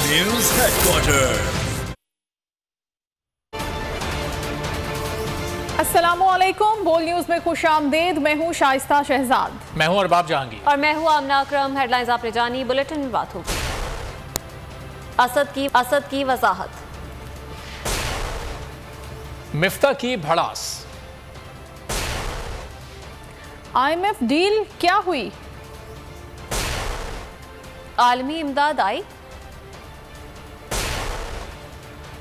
News headquarter. अस्सलामुअलैकुम, बोल news में खुश आमदेद। मैं हूँ शाइस्ता शहजाद। मैं हूँ अरबाब जहांगीर और मैं हूँ आमना अकरम। हेडलाइंस आपने जानी, बुलेटिन में बात होगी। असद की वजाहत, मिफ्ता की भड़ास, IMF डील क्या हुई, आलमी इमदाद आई,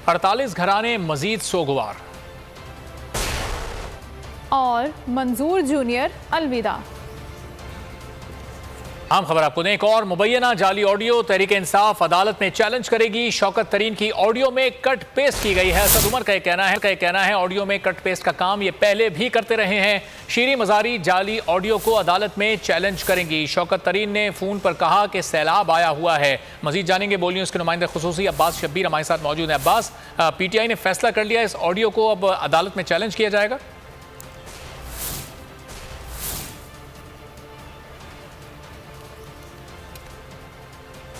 48 घराने मजीद सोगवार और मंजूर जूनियर अलविदा। हम खबर आपको दें, एक और मुबैना जाली ऑडियो तहरीक इंसाफ अदालत में चैलेंज करेगी। शौकत तरीन की ऑडियो में कट पेस्ट की गई है। असद उमर का कहना है ऑडियो में कट पेस्ट का काम ये पहले भी करते रहे हैं। शीरी मजारी जाली ऑडियो को अदालत में चैलेंज करेंगी। शौकत तरीन ने फोन पर कहा कि सैलाब आया हुआ है। मजीद जानेंगे बोल न्यूज़ के नुमाइंदे खुसूसी अब्बास शब्बीर हमारे साथ मौजूद हैं। अब्बास, PTI ने फैसला कर लिया, इस ऑडियो को अब अदालत में चैलेंज किया जाएगा।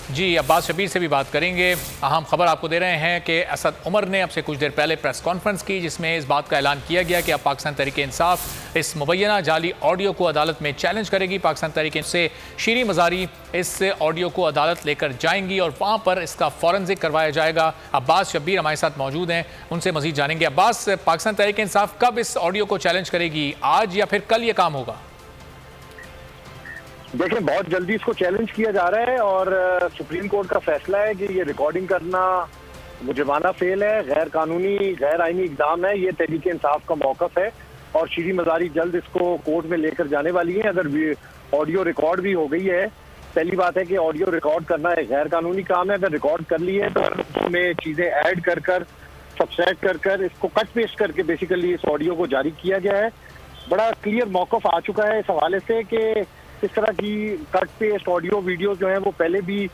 जी, अब्बास शबीर से भी बात करेंगे। अहम खबर आपको दे रहे हैं कि असद उमर ने अब से कुछ देर पहले प्रेस कॉन्फ्रेंस की, जिसमें इस बात का ऐलान किया गया कि अब पाकिस्तान तहरीक इंसाफ इस मुबैना जाली ऑडियो को अदालत में चैलेंज करेगी। पाकिस्तान तहरीक से शीरी मजारी इस ऑडियो को अदालत लेकर जाएंगी और वहाँ पर इसका फॉरेंसिक करवाया जाएगा। अब्बास शबीर हमारे साथ मौजूद हैं, उनसे मजीद जानेंगे। अब्बास, पाकिस्तान तहरीक इंसाफ कब इस ऑडियो को चैलेंज करेगी, आज या फिर कल ये काम होगा? देखें, बहुत जल्दी इसको चैलेंज किया जा रहा है और सुप्रीम कोर्ट का फैसला है कि ये रिकॉर्डिंग करना मुजरमाना फेल है, गैर कानूनी गैर आईनी इकदाम है। ये तहरीक इंसाफ का मौकफ है और शीरी मजारी जल्द इसको कोर्ट में लेकर जाने वाली है। अगर ऑडियो रिकॉर्ड भी हो गई है, पहली बात है कि ऑडियो रिकॉर्ड करना एक गैर कानूनी काम है। अगर रिकॉर्ड कर ली है तो उसमें चीजें ऐड कर सब्सट्रैक्ट कर इसको कट पेस्ट करके बेसिकली इस ऑडियो को जारी किया गया है। बड़ा क्लियर मौकफ आ चुका है इस हवाले से कि इस तरह की कट पेस्ट ऑडियो वीडियो जो है वो पहले भी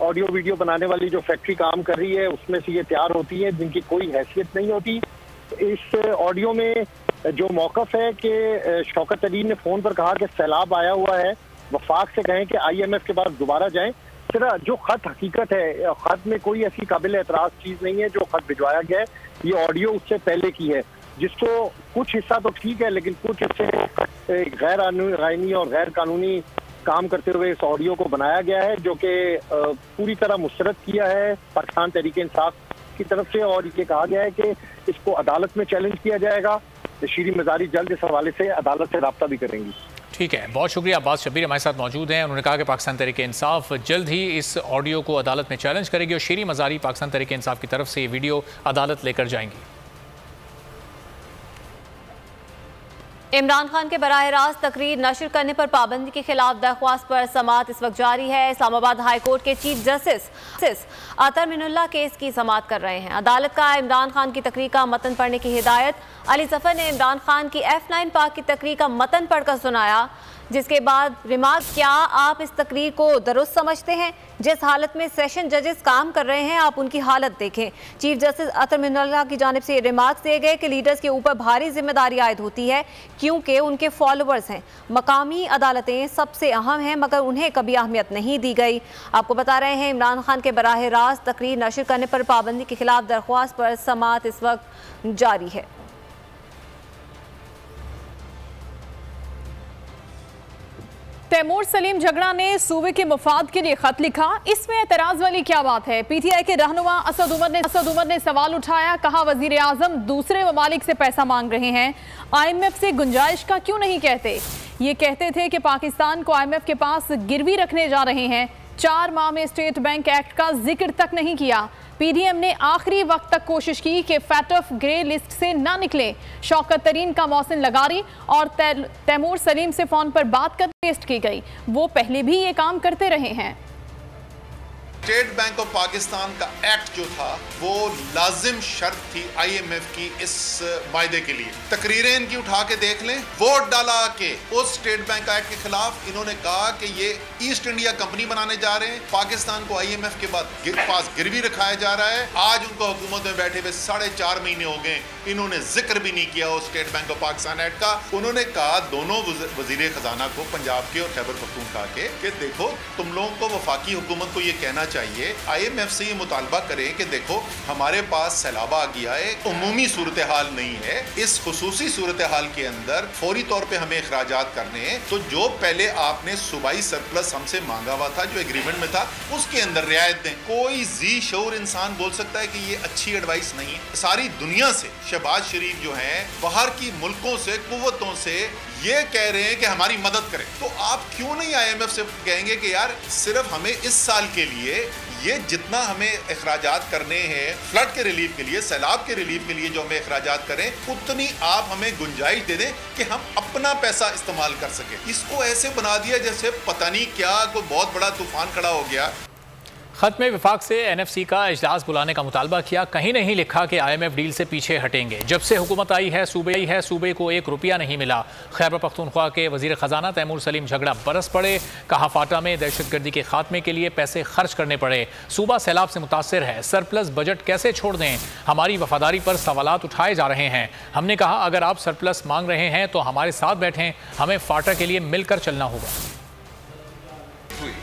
ऑडियो वीडियो बनाने वाली जो फैक्ट्री काम कर रही है उसमें से ये तैयार होती है, जिनकी कोई हैसियत नहीं होती। इस ऑडियो में जो मौकफ है कि शौकत तरीन ने फोन पर कहा कि सैलाब आया हुआ है, वफाक से कहें कि IMF के पास दोबारा जाएं। फिर जो खत हकीकत है, खत में कोई ऐसी काबिल एतराज चीज नहीं है जो खत भिजवाया गया है। ये ऑडियो उससे पहले की है, जिसको कुछ हिस्सा तो ठीक है लेकिन कुछ हिस्से गैर आईनी और गैर कानूनी काम करते हुए इस ऑडियो को बनाया गया है, जो कि पूरी तरह मुस्तरद किया है पाकिस्तान तहरीक इंसाफ की तरफ से। और ये कहा गया है कि इसको अदालत में चैलेंज किया जाएगा। शीरी मजारी जल्द इस हवाले से अदालत से रब्ता भी करेंगी। ठीक है, बहुत शुक्रिया। अब्बास शबीर हमारे साथ मौजूद हैं। उन्होंने कहा कि पाकिस्तान तहरीक इंसाफ जल्द ही इस ऑडियो को अदालत में चैलेंज करेगी और शीरी मजारी पाकिस्तान तहरीक इंसाफ की तरफ से ये वीडियो अदालत लेकर जाएंगी। इमरान खान के बराह रास्त तकरीर नशर करने पर पाबंदी के खिलाफ दरख्वास्त पर समाअत इस वक्त जारी है। इस्लामाबाद हाई कोर्ट के चीफ जस्टिस अतर मिनुल्लाह केस की समाअत कर रहे हैं। अदालत का इमरान खान की तकरीर का मतन पढ़ने की हिदायत। अली जफर ने इमरान खान की F9 पाक की तकरीर का मतन पढ़कर सुनाया, जिसके बाद रिमार्क, क्या आप इस तकरीर को दुरुस्त समझते हैं? जिस हालत में सेशन जजेस काम कर रहे हैं आप उनकी हालत देखें। चीफ जस्टिस अतर मिनुल्लाह की जानिब से रिमार्क दिए गए कि लीडर्स के ऊपर भारी जिम्मेदारी आयद होती है क्योंकि उनके फॉलोअर्स हैं। मकामी अदालतें सबसे अहम हैं मगर उन्हें कभी अहमियत नहीं दी गई। आपको बता रहे हैं, इमरान खान के बराह रास्त तकरीर नशर करने पर पाबंदी के खिलाफ दरख्वास्त पर समाअत इस वक्त जारी है। तैमूर सलीम झगड़ा ने सूबे के मुफाद के लिए खत लिखा, इसमें एतराज वाली क्या बात है? PTI के रहनुमा असद उमर ने सवाल उठाया, कहा वजीर आजम दूसरे ममालिक से पैसा मांग रहे हैं, IMF से गुंजाइश का क्यों नहीं कहते? ये कहते थे कि पाकिस्तान को IMF के पास गिरवी रखने जा रहे हैं। 4 माह में स्टेट बैंक एक्ट का जिक्र तक नहीं किया। PDM ने आखिरी वक्त तक कोशिश की कि फैटफ ग्रे लिस्ट से ना निकले। शौकत तरीन का मौसिन लगारी और तैमूर सलीम से फोन पर बात कर पेस्ट की गई। वो पहले भी ये काम करते रहे हैं। स्टेट बैंक ऑफ पाकिस्तान का एक्ट जो था वो लाजिम शर्त थी IMF की इस वायदे के लिए। तकरीरें इनकी उठा के देख लें, वोट डाला के उस स्टेट बैंक एक्ट के खिलाफ इन्होंने कहा कि ये ईस्ट इंडिया कंपनी बनाने जा रहे हैं, पाकिस्तान को IMF के पास गिरवी रखाया जा रहा है। आज उनको हुकूमत में बैठे हुए 4.5 महीने हो गए, इन्होंने जिक्र भी नहीं किया उस state bank of Pakistan act का। उन्होंने कहा दोनों वजीर खजाना को, पंजाब के और खैबर पख्तूनख्वा के, कि देखो तुम लोगों को वफाकी हुकूमत को ये कहना चाहिए चाहिए IMF से ये मुतालबा करें कि देखो हमारे पास सैलाब आ गया है, उमूमी सूरत हाल नहीं है, इस खुसूसी सूरत हाल के अंदर फौरी तौर पे हमें अखराजात करने हैं, तो जो पहले आपने सूबाई सरप्लस हमसे मांगा हुआ था, जो एग्रीमेंट में था, उसके अंदर रियायत दें। कोई जी शऊर इंसान बोल सकता है कि ये अच्छी एडवाइस नहीं है। सारी दुनिया से शहबाज शरीफ जो है बाहर की मुल्कों से, कुव्वतों से ये कह रहे हैं कि हमारी मदद करें, तो आप क्यों नहीं IMF से कहेंगे कि यार सिर्फ हमें इस साल के लिए ये जितना हमें अखराजात करने हैं फ्लड के रिलीफ के लिए, सैलाब के रिलीफ के लिए जो हमें अखराजात करें, उतनी आप हमें गुंजाइश दे दें कि हम अपना पैसा इस्तेमाल कर सकें। इसको ऐसे बना दिया जैसे पता नहीं क्या कोई बहुत बड़ा तूफान खड़ा हो गया। खत में विफाक से NFC का इजलास बुलाने का मुतालबा किया। कहीं नहीं लिखा कि IMF डील से पीछे हटेंगे। जब से हुकूमत आई है सूबे को 1 रुपया नहीं मिला। खैबर पख्तूनख्वा के वजीर खजाना तैमूर सलीम झगड़ा बरस पड़े। कहा फाटा में दहशतगर्दी के खात्मे के लिए पैसे खर्च करने पड़े। सूबा सैलाब से मुतासर है, सरप्लस बजट कैसे छोड़ दें। हमारी वफादारी पर सवालात उठाए जा रहे हैं। हमने कहा अगर आप सरप्लस मांग रहे हैं तो हमारे साथ बैठें, हमें फाटा के लिए मिलकर चलना होगा।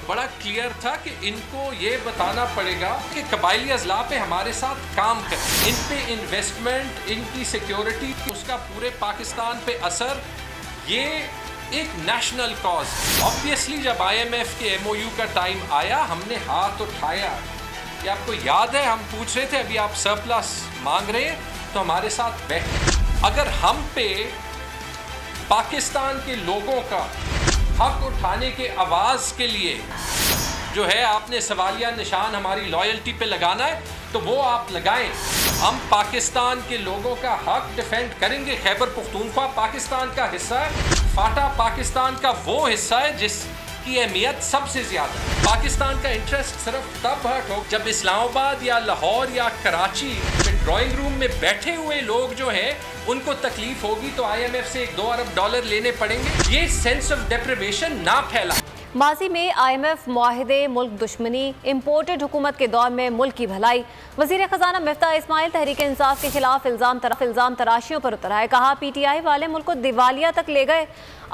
बड़ा क्लियर था कि इनको ये बताना पड़ेगा कि कबायली अजला पे हमारे साथ काम करें, इन पे इन्वेस्टमेंट, इनकी सिक्योरिटी, उसका पूरे पाकिस्तान पे असर, ये एक नेशनल कॉज। ऑब्वियसली जब IMF के MOU का टाइम आया हमने हाथ उठाया। कि आपको याद है हम पूछ रहे थे अभी आप सरप्लस मांग रहे हैं तो हमारे साथ बैठे। अगर हम पे पाकिस्तान के लोगों का हक उठाने के आवाज़ के लिए जो है आपने सवालिया निशान हमारी लॉयल्टी पे लगाना है तो वो आप लगाएं। हम पाकिस्तान के लोगों का हक डिफेंड करेंगे। खैबर पख्तूनख्वा पाकिस्तान का हिस्सा है, फाटा पाकिस्तान का वो हिस्सा है जिसकी अहमियत सबसे ज़्यादा है। पाकिस्तान का इंटरेस्ट सिर्फ तब हर्ट हो जब इस्लामाबाद या लाहौर या कराची में ड्राइंग रूम में बैठे हुए लोग जो हैं उनको तकलीफ होगी तो IMF से $1-2 अरब लेने पड़ेंगे। ये सेंस ऑफ डेप्रिवेशन ना फैला। माजी में IMF मुआहिदे, मुल्क दुश्मनी, इम्पोर्टेड हुकूमत के दौर में मुल्क की भलाई। वज़ीर ख़जाना मिफ्ता इस्माइल तहरीक इंसाफ के खिलाफ इल्ज़ाम तराशियों पर उतर आए। कहा PTI वाले मुल्क को दिवालिया तक ले गए,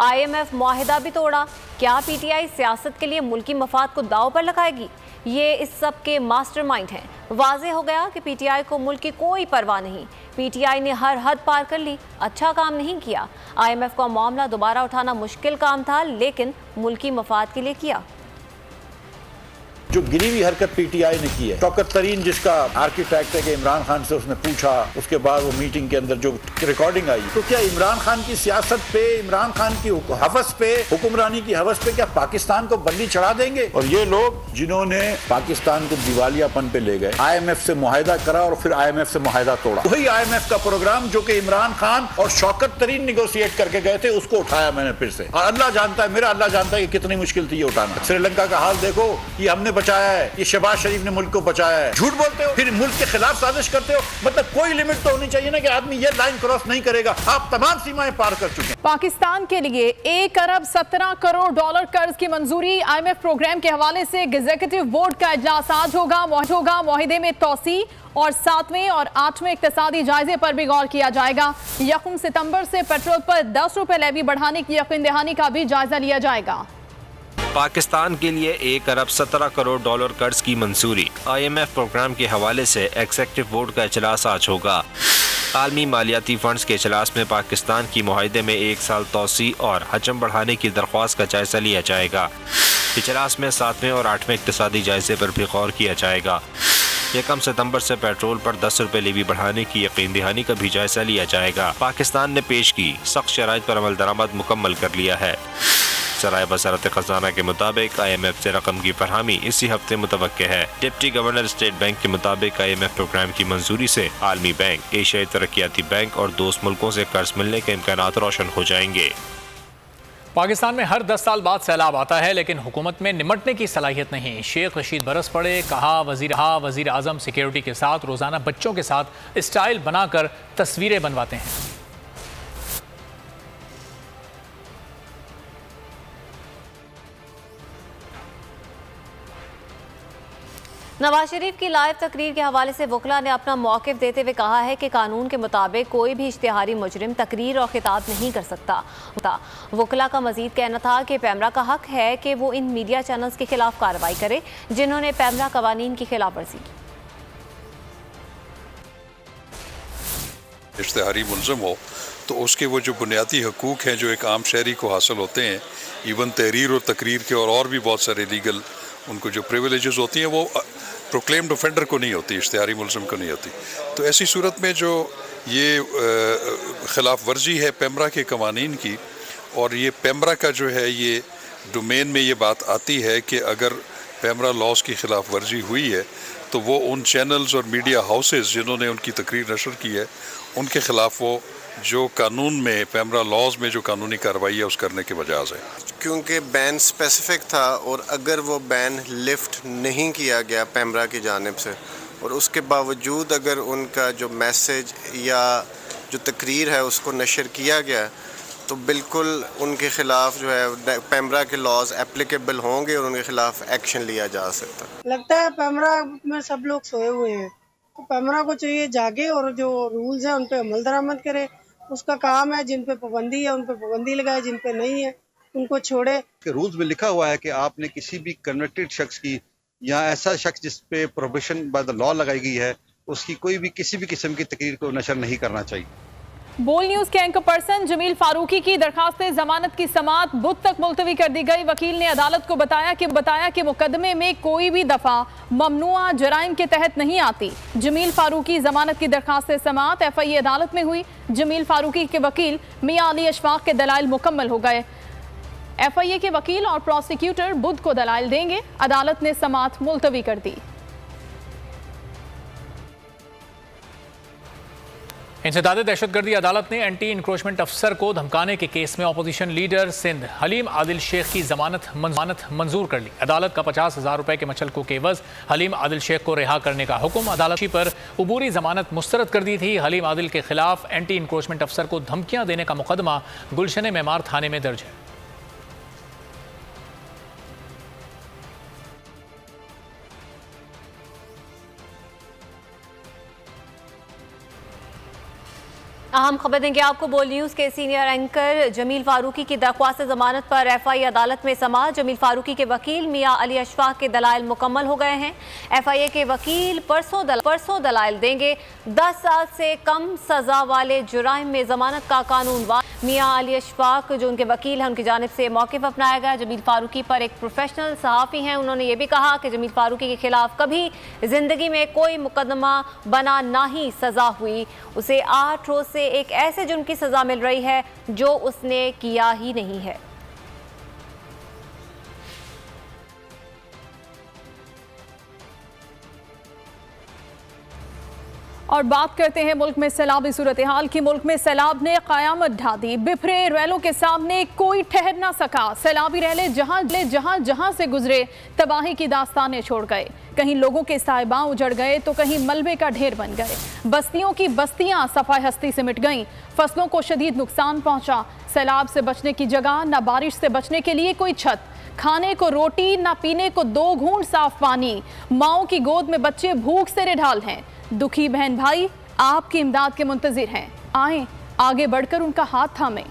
IMF मुआहिदा भी तोड़ा। क्या PTI सियासत के लिए मुल्की मफाद को दाव पर लगाएगी? ये इस सब के मास्टरमाइंड हैं। वाज़ेह हो गया कि PTI को मुल्क की कोई परवाह नहीं। PTI ने हर हद पार कर ली, अच्छा काम नहीं किया। IMF का मामला दोबारा उठाना मुश्किल काम था लेकिन मुल्की मफाद के लिए किया। जो गिरी हुई हरकत PTI ने की है, शौकत तरीन जिसका आर्किटेक्ट है कि इमरान खान से उसने पूछा, उसके बाद वो मीटिंग के अंदर जो रिकॉर्डिंग आई, तो क्या इमरान खान की सियासत पे, इमरान खान की हवस पे, हुक्मरानी की हवस पे क्या पाकिस्तान को बंदी चढ़ा देंगे? और ये लोग जिन्होंने पाकिस्तान को दिवालियापन पे ले गए, IMF से मुआहिदा करा और फिर IMF से मुआहिदा तोड़ा, वही IMF का प्रोग्राम जो कि इमरान खान और शौकत तरीन निगोशिएट करके गए थे उसको उठाया मैंने फिर से। और अल्लाह जानता है, मेरा अल्लाह जानता है कि कितनी मुश्किल थी ये उठाना। श्रीलंका का हाल देखो, ये हमने बचाया है, ये शहबाज शरीफ ने मुल्क को बचाया है। झूठ बोलते हो फिर मुल्क के खिलाफ साजिश करते हो। मतलब कोई लिमिट तो होनी चाहिए ना कि आदमी ये लाइन क्रॉस नहीं करेगा। आप तमाम सीमाएं पार कर चुके हैं। पाकिस्तान के लिए $1 अरब 17 करोड़ कर्ज की मंजूरी। IMF प्रोग्राम के हवाले से एग्जीक्यूटिव बोर्ड का इजलास आज होगा। मुआहिदे में तौसी और 7वें और 8वें इक्तिसादी जायजे पर भी गौर किया जाएगा। 1 सितंबर से पेट्रोल पर 10 रुपए लेवी बढ़ाने की यकीन दहानी का भी जायजा लिया जाएगा। पाकिस्तान के लिए $1 अरब 17 करोड़ कर्ज की मंजूरी। IMF प्रोग्राम के हवाले से एग्जीक्यूटिव बोर्ड का इजलास आज होगा। आलमी मालियाती फंड्स के इजलास में पाकिस्तान की मुआहिदे में 1 साल तोसी और हजम बढ़ाने की दरख्वास्त का जायजा लिया जाएगा। इजलास में 7वें और 8वें इक्तिसादी जायजे पर भी गौर किया जाएगा। 1 सितंबर से पेट्रोल पर 10 रुपए लेवी बढ़ाने की यकीन दहानी का भी जायजा लिया जाएगा। पाकिस्तान ने पेश की सख्त शराइत पर अमल दरामद मुकम्मल कर लिया है। सराय वज़ारत खजाना के मुताबिक IMF से रकम की फरहमी इसी हफ्ते मुतवक्के है। डिप्टी गवर्नर स्टेट बैंक के मुताबिक IMF प्रोग्राम की मंजूरी से आलमी बैंक, एशियाई तरक्याती बैंक और दोस्त मुल्कों से कर्ज मिलने के इम्कानात रोशन हो जाएंगे। पाकिस्तान में हर 10 साल बाद सैलाब आता है लेकिन हुकूमत में निमटने की सलाहियत नहीं। शेख रशीद बरस पड़े। कहा वज़ीर आज़म सिक्योरिटी के साथ रोज़ाना बच्चों के साथ स्टाइल बनाकर तस्वीरें बनवाते हैं। नवाज शरीफ की लाइव तकरीर के हवाले से वकला ने अपना मौक़िफ़ देते हुए कहा है कि कानून के मुताबिक कोई भी इश्तिहारी मुजरिम तकरीर और खिताब नहीं कर सकता। वकला का मजीद कहना था कि पैमरा का हक है कि वो इन मीडिया चैनल्स के खिलाफ कार्रवाई करे जिन्होंने पैमरा कवानीन की खिलाफ वर्जी की। इश्तिहारी मुलज़म हो तो उसके वो जो बुनियादी हकूक़ हैं जो एक आम शहरी को हासिल होते हैं, इवन तहरीर और तकरीर के और भी बहुत सारे लीगल उनको जो प्रिविलेजेस होती हैं वो प्रोक्लेम्ड ऑफेंडर को नहीं होती, इश्तिहारी मुलज़म को नहीं होती। तो ऐसी सूरत में जो ये खिलाफ वर्जी है पैमरा के कवानीन की, और ये पैमरा का जो है ये डोमेन में ये बात आती है कि अगर पैमरा लॉज की खिलाफ वर्जी हुई है तो वो उन चैनल्स और मीडिया हाउसेस जिन्होंने उनकी तकरीर नशर की है उनके ख़िलाफ़ वो जो कानून में पैमरा लॉज में जो कानूनी कार्रवाई है उस करने के बजाज है। क्योंकि बैन स्पेसिफिक था और अगर वो बैन लिफ्ट नहीं किया गया पैमरा की जानिब से और उसके बावजूद अगर उनका जो मैसेज या जो तकरीर है उसको नशर किया गया तो बिल्कुल उनके ख़िलाफ़ जो है पैमरा के लॉज एप्लीकेबल होंगे और उनके ख़िलाफ़ एक्शन लिया जा सकता है। लगता है पैमरा में सब लोग सोए हुए हैं, तो पैमरा को चाहिए जागे और जो रूल्स हैं उन पे अमल दरामद करे। उसका काम है, जिन पे पाबंदी है उन पे पाबंदी लगाए, जिन पे नहीं है उनको छोड़े। रूल्स में लिखा हुआ है कि आपने किसी भी कन्विक्टेड शख्स की या ऐसा शख्स जिस पे प्रोहिबिशन बाय द लॉ लगाई गई है उसकी कोई भी किसी भी किस्म की तकरीर को नशर नहीं करना चाहिए। बोल न्यूज के एंकर पर्सन जमील फारूकी की दरखास्त जमानत की समाअत बुध तक मुलतवी कर दी गई। वकील ने अदालत को बताया कि मुकदमे में कोई भी दफा ममनुआ जराइम के तहत नहीं आती। जमील फारूकी जमानत की दरखास्त समाअत FIA अदालत में हुई। जमील फारूकी के वकील मियां अली अशफाक के दलाइल मुकम्मल हो गए। FIA के वकील और प्रोसिक्यूटर बुध को दलाइल देंगे। अदालत ने समाअत मुलतवी कर दी। इंसदाद दहशतगर्दी अदालत ने एंटी इंक्रोचमेंट अफसर को धमकाने के केस में अपोजिशन लीडर सिंध हलीम आदिल शेख की जमानत मंजूर कर ली। अदालत का 50,000 रुपए के मचलकों के एवज हलीम आदिल शेख को रिहा करने का हुक्म अदालत पर उबूरी जमानत मुस्तरद कर दी थी। हलीम आदिल के खिलाफ एंटी इंक्रोचमेंट अफसर को धमकियां देने का मुकदमा गुलशन मेमार थाने में दर्ज है। अहम खबर देंगे आपको। बोल न्यूज़ के सीनियर एंकर जमील फारूकी की दरख्वास्त जमानत पर FIA अदालत में समाअत। जमील फारूकी के वकील मियां अली अशफाक के दलाइल मुकम्मल हो गए हैं। FIA के वकील परसों दलाइल देंगे। 10 साल से कम सजा वाले जुराइम में जमानत का कानून। मियां अली अशफाक जो उनके वकील हैं उनकी जानिब से मौक़िफ़ अपनाया गया। जमील फारूकी पर एक प्रोफेशनल सहाफ़ी हैं, उन्होंने ये भी कहा कि जमील फारूकी के खिलाफ कभी ज़िंदगी में कोई मुकदमा बना ना ही सज़ा हुई। उसे 8 रोज़ से एक ऐसे जुर्म की सजा मिल रही है जो उसने किया ही नहीं है। और बात करते हैं मुल्क में सैलाबी सूरत हाल की। मुल्क में सैलाब ने क़यामत ढा दी। बिफरे रैलों के सामने कोई ठहर ना सका। सैलाबी रैले जहां से गुजरे तबाही की दास्तानें छोड़ गए। कहीं लोगों के साहिबां उजड़ गए तो कहीं मलबे का ढेर बन गए। बस्तियों की बस्तियां सफाई हस्ती से मिट गईं। फसलों को शदीद नुकसान पहुंचा। सैलाब से बचने की जगह, न बारिश से बचने के लिए कोई छत, खाने को रोटी, न पीने को 2 घूंट साफ पानी। माओं की गोद में बच्चे भूख से रिढाल हैं। दुखी बहन भाई आपकी इमदाद के मुंतजिर हैं। आए आगे बढ़कर उनका हाथ थामें।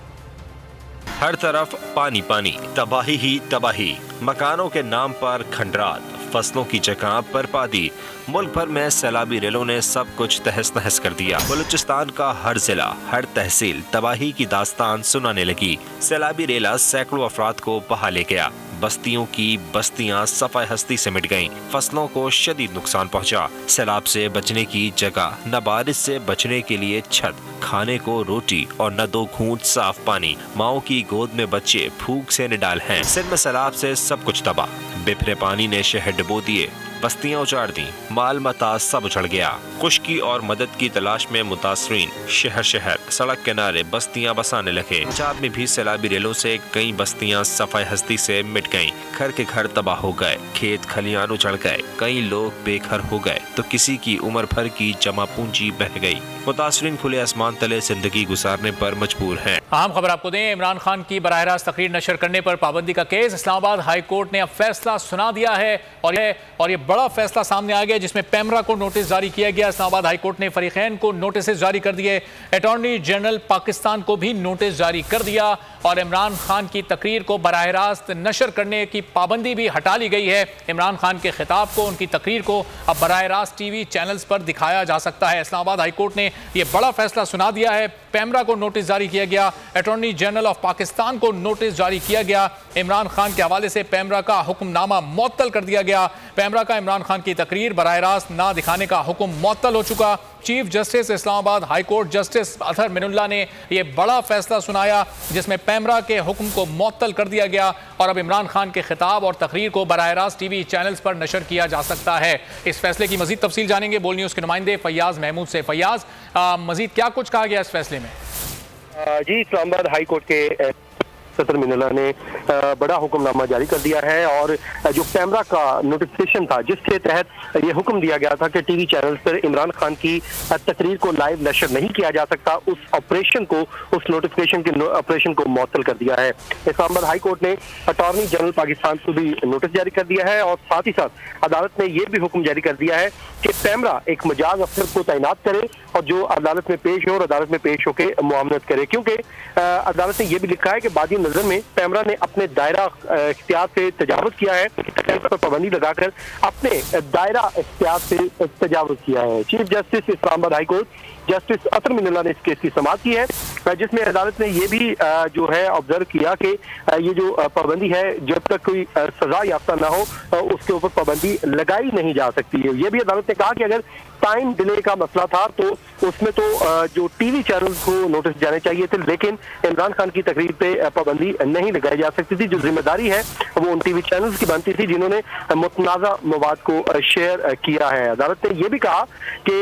हर तरफ पानी पानी, तबाही ही तबाही। मकानों के नाम पर खंडरात, फसलों की जगह बर्बादी। मुल्क भर में सैलाबी रेलों ने सब कुछ तहस नहस कर दिया। बलूचिस्तान का हर जिला, हर तहसील तबाही की दास्तान सुनाने लगी। सैलाबी रेला सैकड़ों अफराद को बहा ले गया। बस्तियों की बस्तियां सफाई हस्ती से मिट गईं। फसलों को शदीद नुकसान पहुंचा। सैलाब से बचने की जगह, न बारिश से बचने के लिए छत, खाने को रोटी और न 2 घूंट साफ पानी। माओ की गोद में बच्चे भूख से निडाल हैं। सिंध में सैलाब से सब कुछ तबाह। बिफरे पानी ने शहर डुबो दिए, बस्तियां उजाड़ दी, माल मता सब उजड़ गया। खुशकी और मदद की तलाश में मुतासरीन शहर शहर सड़क किनारे बस्तियां बसाने लगे। पंजाब में भी सैलाबी रेलों से कई बस्तियां सफाई हस्ती से मिट गईं। घर के घर तबाह हो गए, खेत खलियान उजड़ गए, कई लोग बेघर हो गए तो किसी की उम्र भर की जमा पूंजी बह गई। मुतासरीन खुले आसमान तले जिंदगी गुजारने पर मजबूर हैं। अहम खबर आपको दें, इमरान खान की बराह रास्त तकरीर नशर करने पर पाबंदी का केस इस्लामाबाद हाई कोर्ट ने अब फैसला सुना दिया है और ये बड़ा फैसला सामने आ गया जिसमें पैमरा को नोटिस जारी किया गया। इस्लामाबाद हाईकोर्ट ने फरीकैन को नोटिस जारी कर दिए, अटॉर्नी जनरल पाकिस्तान को भी नोटिस जारी कर दिया और इमरान खान की तकरीर को बराह रास्त नशर करने की पाबंदी भी हटा ली गई है। इमरान खान के खिताब को, उनकी तकरीर को अब बराह रास्त टीवी चैनल्स पर दिखाया जा सकता है। इस्लामाबाद हाईकोर्ट ने यह बड़ा फैसला सुना दिया है। पैमरा को नोटिस जारी किया गया, अटॉर्नी जनरल ऑफ पाकिस्तान को नोटिस जारी किया गया। इमरान खान के हवाले से पैमरा का हुक्मनामा मुअत्तल कर दिया गया। पैमरा का इमरान खान की तकरीर बराह रास्त ना दिखाने का हुक्म मुअत्तल हो चुका। Chief justice Islamabad high court justice Athar Minallah ने यह बड़ा फैसला सुनाया जिसमें पैमरा के हुक्म को मुअत्तल कर दिया गया और अब इमरान खान के खिताब और तकरीर को बराह रास्त टीवी चैनल्स पर नशर किया जा सकता है। इस फैसले की मजीद तफसील जानेंगे बोल न्यूज़ के नुमाइंदे फैयाज महमूद से। फैयाज, मजीद क्या कुछ कहा गया इस फैसले में? जी, इस्लामाबाद हाईकोर्ट के सतर मिनुल्ला ने बड़ा हुक्मनामा जारी कर दिया है और जो पैमरा का नोटिफिकेशन था जिसके तहत ये हुक्म दिया गया था कि टीवी चैनल्स पर इमरान खान की तकरीर को लाइव नशर नहीं किया जा सकता, उस ऑपरेशन को, उस नोटिफिकेशन के ऑपरेशन को मुअत्तल कर दिया है। इस्लामाबाद हाईकोर्ट ने अटॉर्नी जनरल पाकिस्तान को भी नोटिस जारी कर दिया है और साथ ही साथ अदालत ने यह भी हुक्म जारी कर दिया है कि पैमरा एक मजाज अफसर को तैनात करे और जो अदालत में पेश हो और अदालत में पेश होकर मुआवनत करे, क्योंकि अदालत ने यह भी लिखा है कि बादी नजर में पैमरा ने अपने दायरा इख्तियार से तजावुज किया है, पर पाबंदी लगाकर अपने दायरा इख्तियार से तजावुज किया है। Chief justice Islamabad high court justice Athar Minallah ने इस केस की समाअत की है जिसमें अदालत ने यह भी जो है ऑब्जर्व किया कि ये जो पाबंदी है जब तक कोई सजा याफ्ता ना हो उसके ऊपर पाबंदी लगाई नहीं जा सकती है। यह भी अदालत ने कहा कि अगर टाइम डिले का मसला था तो उसमें तो जो टीवी चैनल्स को नोटिस जाने चाहिए थे, लेकिन इमरान खान की तकरीर पे पाबंदी नहीं लगाई जा सकती थी। जो जिम्मेदारी है वो उन टीवी चैनल्स की बनती थी जिन्होंने मुतनाज़ा मवाद को शेयर किया है। अदालत ने यह भी कहा कि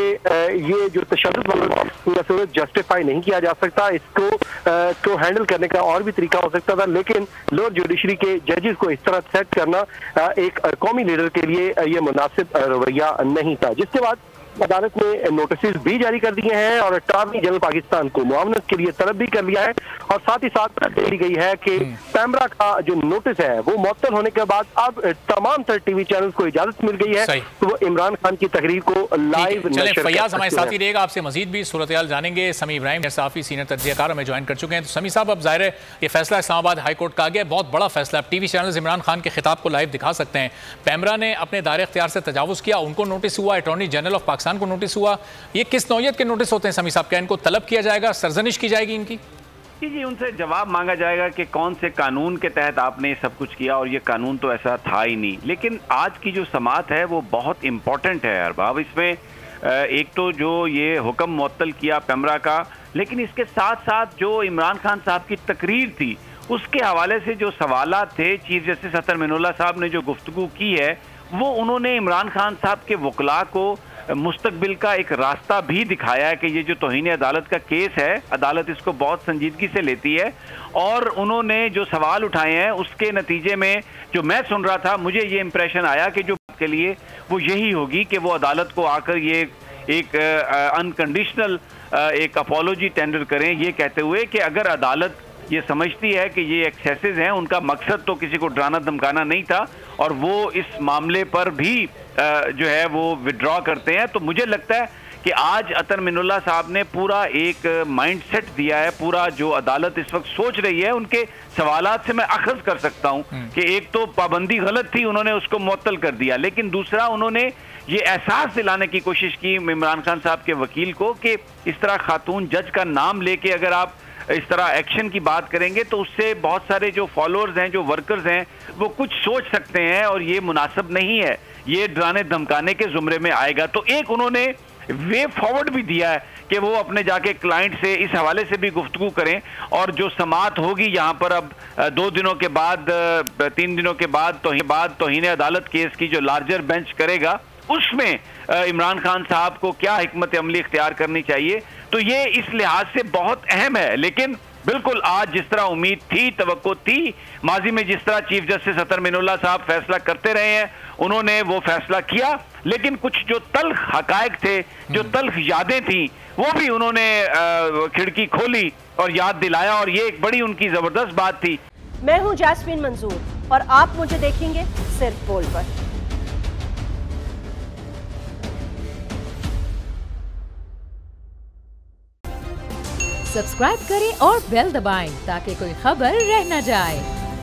ये जो तशद्दुद वाला जस्टिफाई नहीं किया जा सकता, इसको हैंडल करने का और भी तरीका हो सकता था, लेकिन लोअर जुडिशरी के जजेस को इस तरह सेट करना एक कौमी लीडर के लिए ये मुनासिब रवैया नहीं था। जिसके बाद अदालत ने नोटिस भी जारी कर दिए हैं और अटॉर्नी जनरल पाकिस्तान को मुआवनत के लिए तलब भी कर लिया है और साथ ही साथ दी गई है कि पैमरा का जो नोटिस है वो मुअत्तल होने के बाद अब तमाम तर टीवी चैनल्स को इजाजत मिल गई है तो वो इमरान खान की तकरीर को लाइव नशर फैयाज हमारे साथ ही रहेगा, आपसे मजीद भी सूरत हाल जानेंगे। समी इब्राहिम साफी सीनियर तज्जियाकार हमें ज्वाइन कर चुके हैं। तो समी साहब, अब जाहिर है ये फैसला इस्लामाबाद हाईकोर्ट का आ गया, बहुत बड़ा फैसला। अब टीवी चैनल्स इमरान खान के खिताब को लाइव दिखा सकते हैं। पैमरा ने अपने दायरे इख्तियार से तजावुज किया, उनको नोटिस हुआ, अटॉर्नी जनरल ऑफ पाकिस्तान को नोटिस हुआ। ये किस नौयत के नोटिस होते हैं समी साहब? क्या इनको तलब किया जाएगा, सरजनिश की जाएगी इनकी? जी, उनसे जवाब मांगा जाएगा कि कौन से कानून के तहत आपने सब कुछ किया और ये कानून तो ऐसा था ही नहीं। लेकिन आज की जो समाअत है वो बहुत इंपॉर्टेंट है अरबाब। इसमें एक तो जो ये हुक्म मुअत्तल किया पैमरा का, लेकिन इसके साथ साथ जो इमरान खान साहब की तकरीर थी उसके हवाले से जो सवालात थे, चीफ जस्टिस अतहर मिनुल्लाह साहब ने जो गुफ्तगू की है वो उन्होंने इमरान खान साहब के वकला को मुस्तकबिल का एक रास्ता भी दिखाया है कि ये जो तौहीन अदालत का केस है, अदालत इसको बहुत संजीदगी से लेती है और उन्होंने जो सवाल उठाए हैं उसके नतीजे में जो मैं सुन रहा था मुझे ये इंप्रेशन आया कि जो बात के लिए वो यही होगी कि वो अदालत को आकर ये एक अनकंडीशनल एक अपॉलोजी टेंडर करें, ये कहते हुए कि अगर अदालत ये समझती है कि ये एक्सेसेस हैं, उनका मकसद तो किसी को डराना धमकाना नहीं था और वो इस मामले पर भी जो है वो विड्रॉ करते हैं, तो मुझे लगता है कि आज अतहर मिनुल्लाह साहब ने पूरा एक माइंडसेट दिया है। पूरा जो अदालत इस वक्त सोच रही है उनके सवालात से मैं अखज़ कर सकता हूं कि एक तो पाबंदी गलत थी, उन्होंने उसको मुअत्तल कर दिया, लेकिन दूसरा उन्होंने ये एहसास दिलाने की कोशिश की इमरान खान साहब के वकील को कि इस तरह खातून जज का नाम लेके अगर आप इस तरह एक्शन की बात करेंगे तो उससे बहुत सारे जो फॉलोअर्स हैं, जो वर्कर्स हैं, वो कुछ सोच सकते हैं और ये मुनासिब नहीं है, ये डराने धमकाने के जुमरे में आएगा। तो एक उन्होंने वे फॉरवर्ड भी दिया है कि वो अपने जाके क्लाइंट से इस हवाले से भी गुफ्तगू करें और जो समाअत होगी यहाँ पर अब 2 दिनों के बाद 3 दिनों के बाद तौहीन अदालत केस की जो लार्जर बेंच करेगा उसमें इमरान खान साहब को क्या हिकमत अमली इख्तियार करनी चाहिए, तो ये इस लिहाज से बहुत अहम है। लेकिन बिल्कुल आज जिस तरह उम्मीद थी, तवक्को थी, माजी में जिस तरह चीफ जस्टिस अतहर मिनुल्लाह साहब फैसला करते रहे हैं, उन्होंने वो फैसला किया, लेकिन कुछ जो तल्ख हकायक थे, जो तल्ख यादें थी, वो भी उन्होंने खिड़की खोली और याद दिलाया और ये एक बड़ी उनकी जबरदस्त बात थी। मैं हूं जैस्मीन मंजूर और आप मुझे देखेंगे सिर्फ बोल पर। सब्सक्राइब करें और बेल दबाएं ताकि कोई खबर रह न जाए।